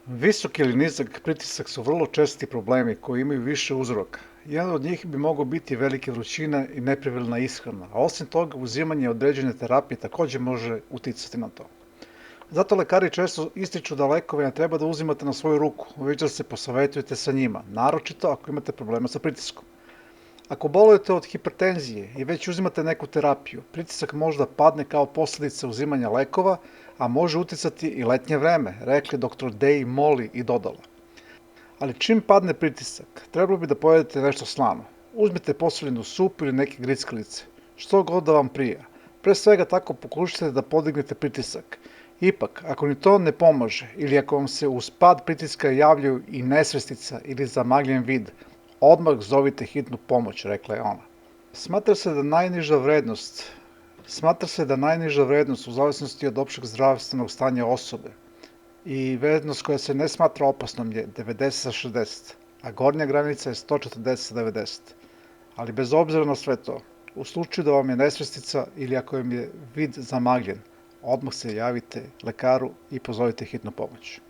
Visok ili nizak pritisak su vrlo česti problemi koji imaju više uzroka. Jedan od njih bi mogao biti velika vrućina i nepravilna ishrana, a osim toga uzimanje određene terapije takođe može uticati na to. Zato lekari često ističu da lekove ne treba da uzimate na svoju ruku, već da se posavetujete sa njima, naročito ako imate problema sa pritiskom. Ako bolujete od hipertenzije i već uzimate neku terapiju, pritisak može da padne kao posledica uzimanja lekova, a može uticati i letnje vreme, rekli dr. Dej Moli i dodala. Ali čim padne pritisak, trebalo bi da pojedete nešto slano. Uzmite posoljenu supu ili neke grickalice, što god da vam prija. Pre svega tako pokušajte da podignete pritisak. Ipak, ako ni to ne pomaže ili ako vam se uz pad pritiska javljaju i nesvestica ili zamagljen vid, odmah zovite hitnu pomoć, rekla je ona. Smatra se da najniža vrednost u zavisnosti od opšteg zdravstvenog stanja osobe i vrednost koja se ne smatra opasnom je 90 sa 60, a gornja granica je 140 sa 90. Ali bez obzira na sve to, u slučaju da vam je nesvestica ili ako vam je vid zamagljen, odmah se javite lekaru i pozovite hitnu pomoć.